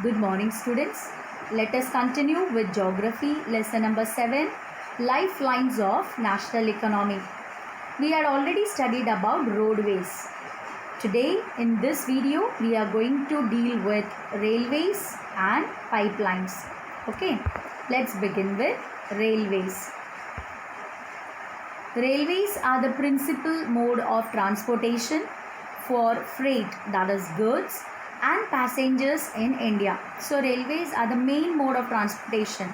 Good morning, students. Let us continue with geography lesson number 7, lifelines of national economy. We had already studied about roadways. Today in this video we are going to deal with railways and pipelines. Okay, let's begin with railways. Railways are the principal mode of transportation for freight, that is goods, and passengers in India. So railways are the main mode of transportation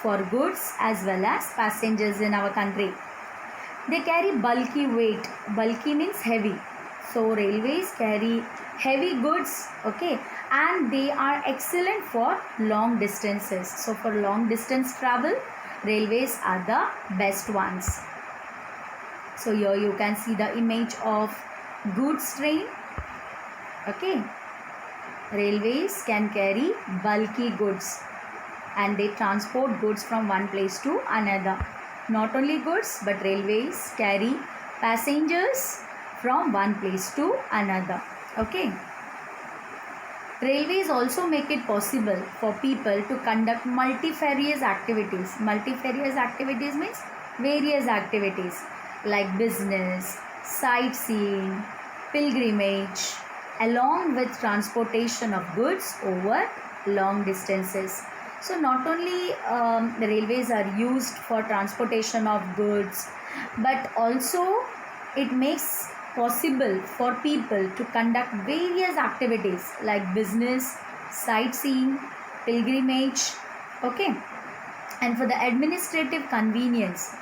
for goods as well as passengers in our country. They carry bulky weight. Bulky means heavy. So railways carry heavy goods, okay, and they are excellent for long distances. So for long distance travel, railways are the best ones. So here you can see the image of goods train. Okay, railways can carry bulky goods and they transport goods from one place to another. Not only goods but railways carry passengers from one place to another. Okay, railways also make it possible for people to conduct multifarious activities. Multifarious activities means various activities like business, sightseeing, pilgrimage, along with transportation of goods over long distances. So not only the railways are used for transportation of goods, but also it makes possible for people to conduct various activities like business, sightseeing, pilgrimage. Okay, and for the administrative convenience,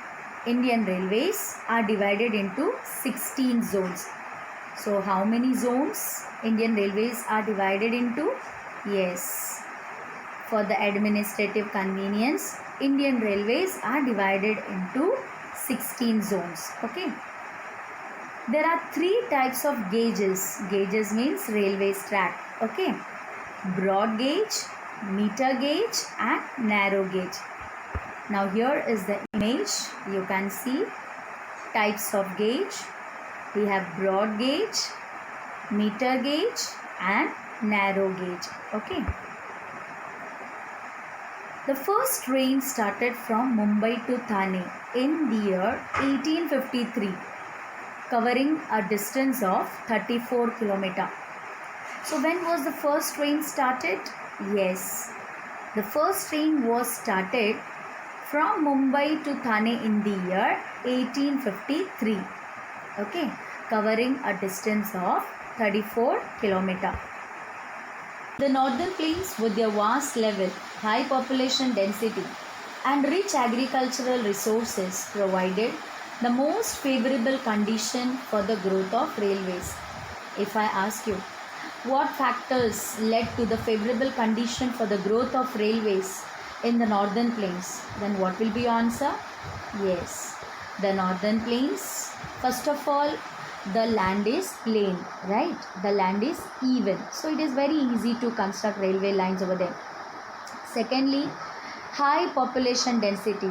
Indian railways are divided into 16 zones. So how many zones Indian railways are divided into? Yes, for the administrative convenience, Indian railways are divided into 16 zones. Okay, there are three types of gauges. Gauges means railways track. Okay, broad gauge, meter gauge and narrow gauge. Now here is the image. You can see types of gauge. We have broad gauge, meter gauge and narrow gauge. Okay. The first train started from Mumbai to Thane in the year 1853, covering a distance of 34 km. So when was the first train started? Yes, the first train was started from Mumbai to Thane in the year 1853. Okay, covering a distance of 34 km. The northern plains with their vast level, high population density and rich agricultural resources provided the most favorable condition for the growth of railways. If I ask you, what factors led to the favorable condition for the growth of railways in the northern plains, then what will be your answer? Yes, the northern plains, first of all, the land is plain, right? The land is even, so it is very easy to construct railway lines over there. Secondly, high population density.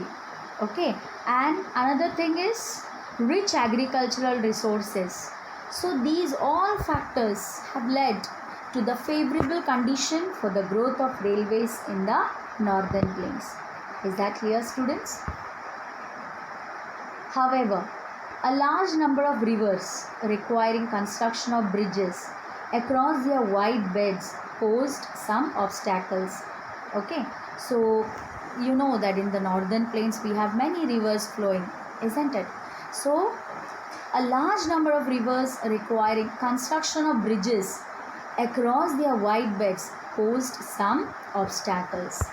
Okay, and another thing is rich agricultural resources. So these all factors have led to the favorable condition for the growth of railways in the northern plains. Is that clear, students? However, a large number of rivers requiring construction of bridges across their wide beds posed some obstacles. Okay, so you know that in the northern plains we have many rivers flowing, isn't it? So a large number of rivers requiring construction of bridges across their wide beds posed some obstacles.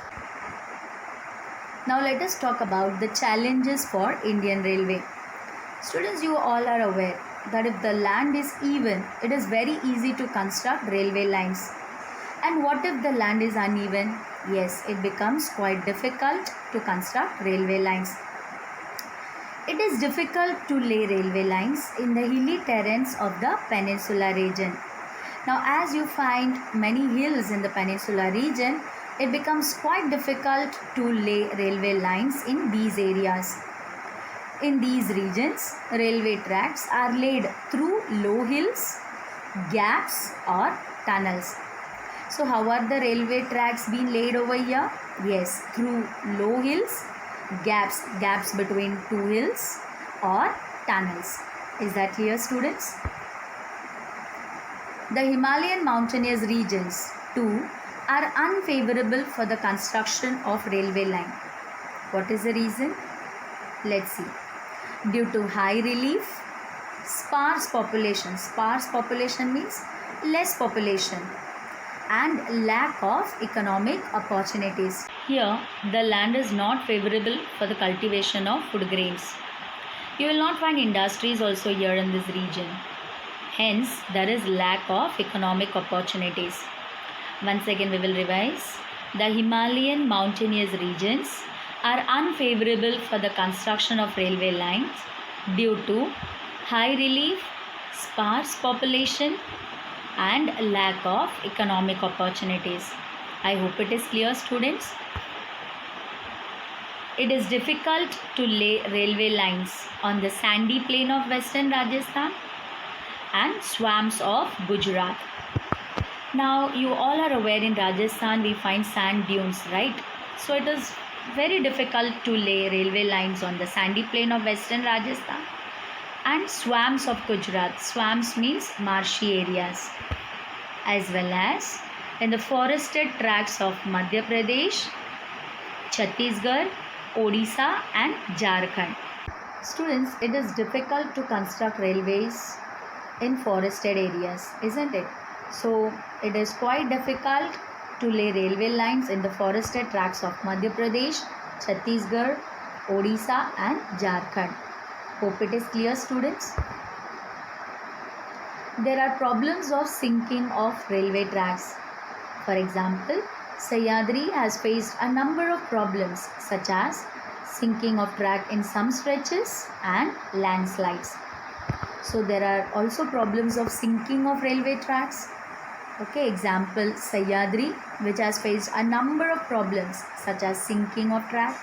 Now let us talk about the challenges for Indian Railway. Students, you all are aware that if the land is even, it is very easy to construct railway lines. And what if the land is uneven? Yes, it becomes quite difficult to construct railway lines. It is difficult to lay railway lines in the hilly terrains of the peninsula region. Now, as you find many hills in the peninsula region, it becomes quite difficult to lay railway lines in these areas. In these regions, railway tracks are laid through low hills, gaps or tunnels. So how are the railway tracks being laid over here? Yes, through low hills, gaps between two hills, or tunnels. Is that clear, students? The Himalayan mountainous regions too are unfavorable for the construction of railway line. What is the reason? Let's see. Due to high relief, sparse population means less population, and lack of economic opportunities. Here, the land is not favorable for the cultivation of food grains. You will not find industries also here in this region. Hence, there is lack of economic opportunities. Once again, we will revise. The Himalayan mountainous regions are unfavorable for the construction of railway lines due to high relief, sparse population, and lack of economic opportunities. I hope it is clear, students. It is difficult to lay railway lines on the sandy plain of western Rajasthan and swamps of Gujarat. Now, you all are aware in Rajasthan we find sand dunes, right? So it is very difficult to lay railway lines on the sandy plain of western Rajasthan and swamps of Gujarat. Swamps means marshy areas, as well as in the forested tracts of Madhya Pradesh, Chhattisgarh, Odisha and Jharkhand. Students, it is difficult to construct railways in forested areas, isn't it? So it is quite difficult to lay railway lines in the forested tracts of Madhya Pradesh, Chhattisgarh, Odisha and Jharkhand. Hope it is clear, students. There are problems of sinking of railway tracks. For example, Sahyadri has faced a number of problems such as sinking of track in some stretches and landslides. So there are also problems of sinking of railway tracks. Okay, example Sahyadri, which has faced a number of problems such as sinking of track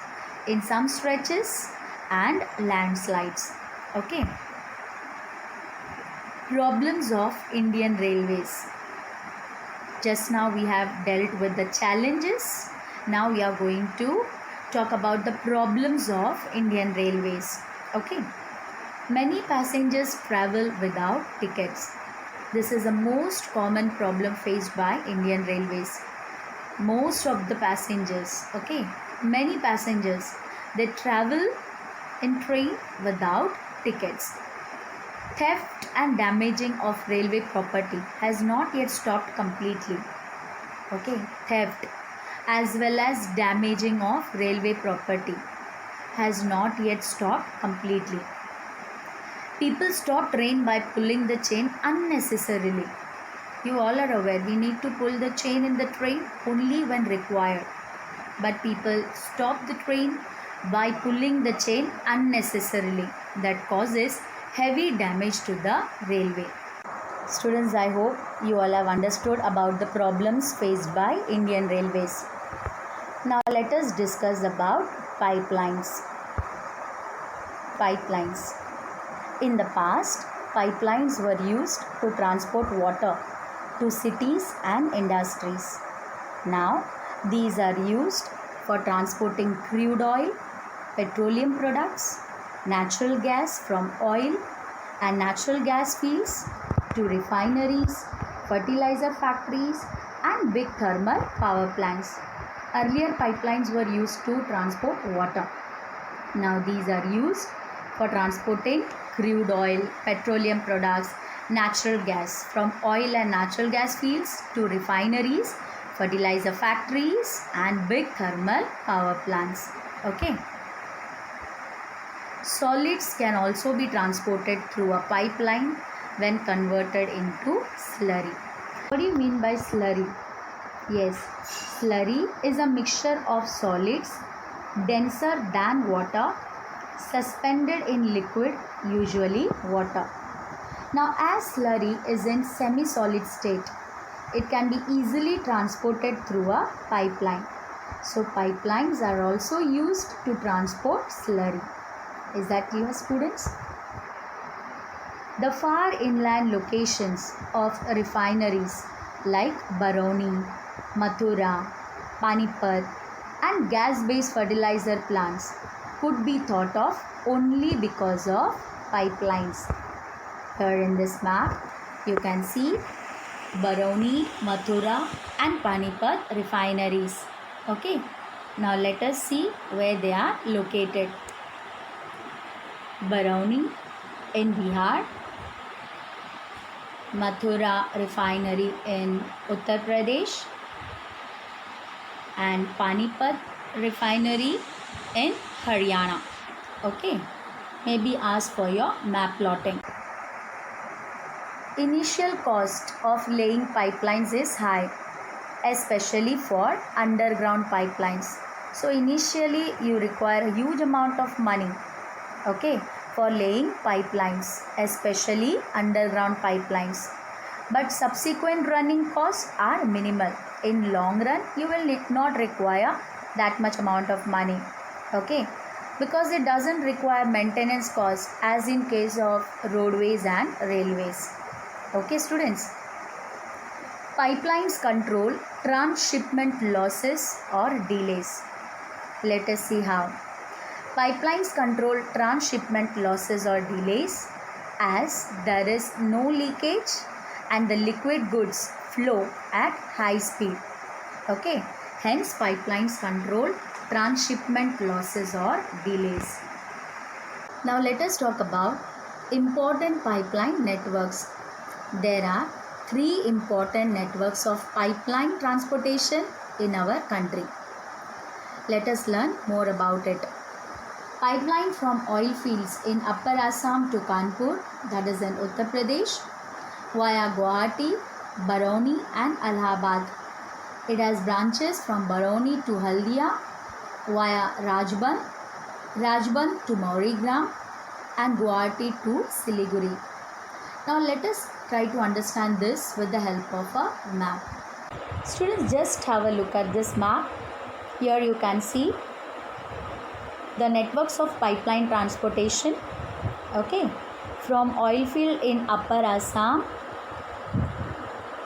in some stretches and landslides. Okay. Problems of Indian Railways. Just now we have dealt with the challenges. Now we are going to talk about the problems of Indian Railways. Okay. Many passengers travel without tickets. This is the most common problem faced by Indian Railways. Most of the passengers, okay, many passengers, they travel in train without tickets. Theft and damaging of railway property has not yet stopped completely. Okay, theft as well as damaging of railway property has not yet stopped completely. People stop train by pulling the chain unnecessarily. You all are aware we need to pull the chain in the train only when required. But people stop the train by pulling the chain unnecessarily. That causes heavy damage to the railway. Students, I hope you all have understood about the problems faced by Indian Railways. Now let us discuss about pipelines. Pipelines. In the past, pipelines were used to transport water to cities and industries. Now, these are used for transporting crude oil, petroleum products, natural gas from oil and natural gas fields to refineries, fertilizer factories and big thermal power plants. Earlier, pipelines were used to transport water. Now, these are used for transporting crude oil, petroleum products, natural gas from oil and natural gas fields to refineries, fertilizer factories and big thermal power plants. Okay. Solids can also be transported through a pipeline when converted into slurry. What do you mean by slurry? Yes, slurry is a mixture of solids denser than water suspended in liquid, usually water. Now, as slurry is in semi-solid state, it can be easily transported through a pipeline. So, pipelines are also used to transport slurry. Is that clear, students? The far inland locations of refineries like Barauni, Mathura, Panipat, and gas-based fertilizer plants could be thought of only because of pipelines. Here in this map, you can see Barauni, Mathura, and Panipat refineries. Okay, now let us see where they are located. Barauni in Bihar, Mathura refinery in Uttar Pradesh, and Panipat refinery in Haryana. Okay, maybe ask for your map plotting. Initial cost of laying pipelines is high, especially for underground pipelines. So initially you require a huge amount of money, okay, for laying pipelines, especially underground pipelines. But subsequent running costs are minimal. In long run, you will not require that much amount of money, okay, because it doesn't require maintenance cost as in case of roadways and railways. Okay, students. Pipelines control transshipment losses or delays. Let us see how. Pipelines control transshipment losses or delays as there is no leakage and the liquid goods flow at high speed. Okay, hence pipelines control transshipment losses or delays. Now let us talk about important pipeline networks. There are 3 important networks of pipeline transportation in our country. Let us learn more about it. Pipeline from oil fields in Upper Assam to Kanpur, that is in Uttar Pradesh, via Guwahati, Barauni and Allahabad. It has branches from Barauni to Haldia via Rajband, Rajband to Maurigram and Guwahati to Siliguri. Now let us try to understand this with the help of a map. Students, just have a look at this map. Here you can see the networks of pipeline transportation, okay, from oil field in Upper Assam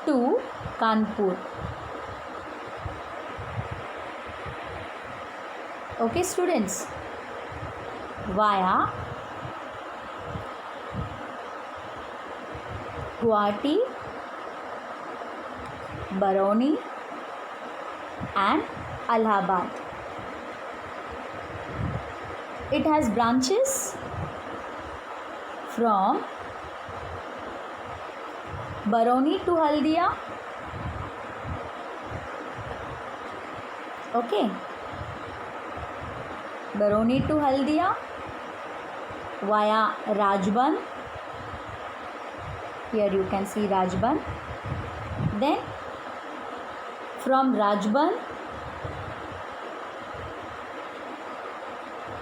to Kanpur. Okay, students, via Guwahati, Barauni and Allahabad. It has branches from Barauni to Haldia. Okay, Barauni to Haldia via Rajband. Here you can see Rajband. Then from Rajband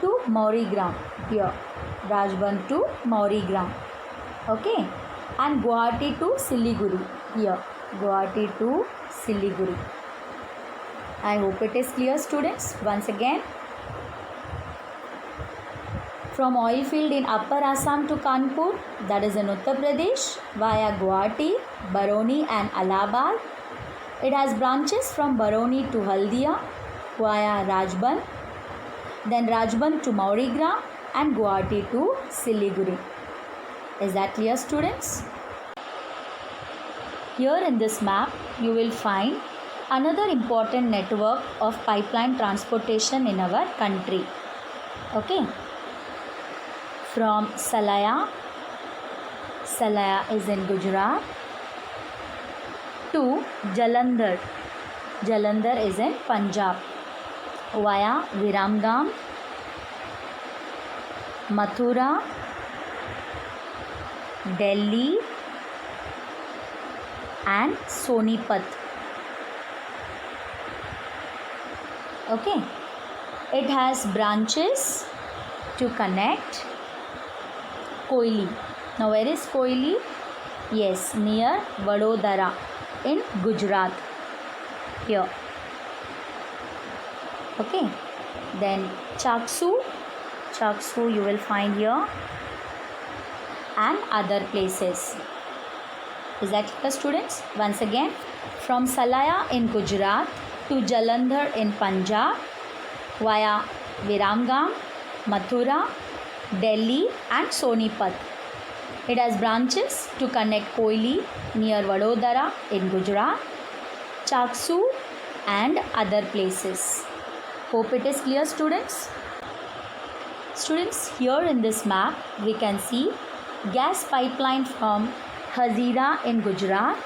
to Maurigram. Here Rajband to Maurigram. Okay, and Guwahati to Siliguri. Here Guwahati to Siliguri. I hope it is clear, students. Once again, from oil field in Upper Assam to Kanpur, that is in Uttar Pradesh, via Guwahati, Barauni and Allahabad. It has branches from Barauni to Haldia via Rajband, then Rajband to Maurigram and Guwahati to Siliguri. Is that clear, students? Here in this map, you will find another important network of pipeline transportation in our country. Okay. From Salaya is in Gujarat, to Jalandhar is in Punjab, via Viramgam, Mathura, Delhi and Sonipat. Okay, it has branches to connect Koili. Now where is Koili? Yes, near Vadodara in Gujarat. Here. Okay. Then Chaksu you will find here, and other places. Is that clear, students? Once again, from Salaya in Gujarat to Jalandhar in Punjab via Viramgam, Mathura, Delhi and Sonipat. It has branches to connect Koili near Vadodara in Gujarat, Chaksu and other places. Hope it is clear, students. Students, here in this map we can see gas pipeline from Hazira in Gujarat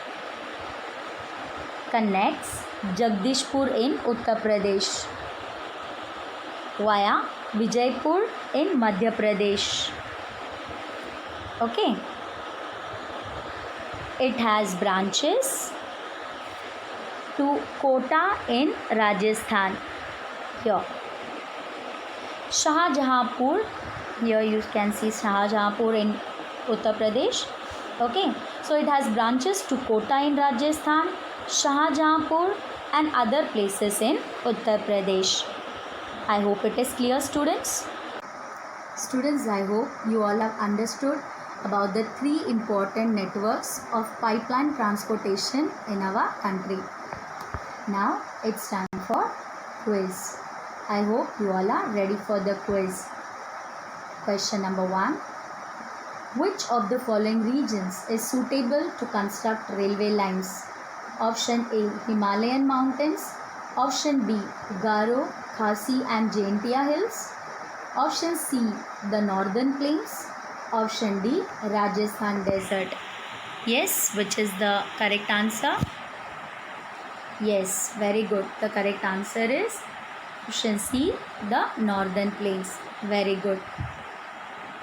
connects Jagdishpur in Uttar Pradesh via Vijaypur in Madhya Pradesh. Okay. It has branches to Kota in Rajasthan. Here. Shahjahanpur, here you can see Shahjahanpur in Uttar Pradesh. Okay, so it has branches to Kota in Rajasthan, Shahjahanpur and other places in Uttar Pradesh. I hope it is clear, students. Students, I hope you all have understood about the three important networks of pipeline transportation in our country. Now it's time for quiz. I hope you all are ready for the quiz. Question number 1. Which of the following regions is suitable to construct railway lines? Option A, Himalayan mountains. Option B, Garo, Khasi and Jaintia hills. Option C, the northern plains. Option D, Rajasthan desert. Yes, which is the correct answer? Yes, very good. The correct answer is option C, the northern plains. Very good.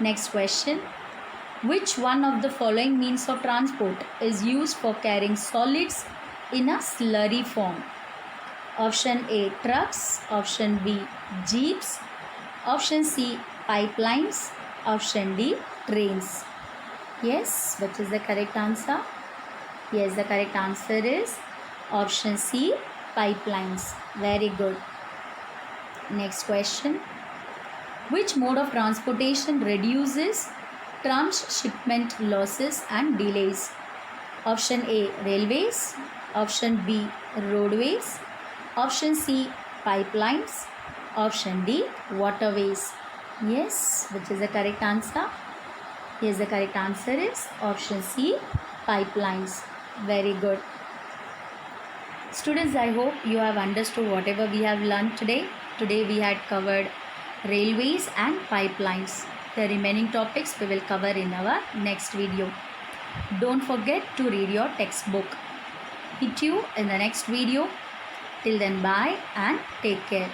Next question. Which one of the following means of transport is used for carrying solids in a slurry form? Option A, trucks. Option B, jeeps. Option C, pipelines. Option D, trains. Yes, which is the correct answer? Yes, the correct answer is option C, pipelines. Very good. Next question. Which mode of transportation reduces transshipment losses and delays? Option A, railways. Option B, roadways. Option C, pipelines. Option D, waterways. Yes, which is the correct answer? Yes, the correct answer is option C, pipelines. Very good. Students, I hope you have understood whatever we have learned today. Today we had covered railways and pipelines. The remaining topics we will cover in our next video. Don't forget to read your textbook. Meet you in the next video. Till then, bye and take care.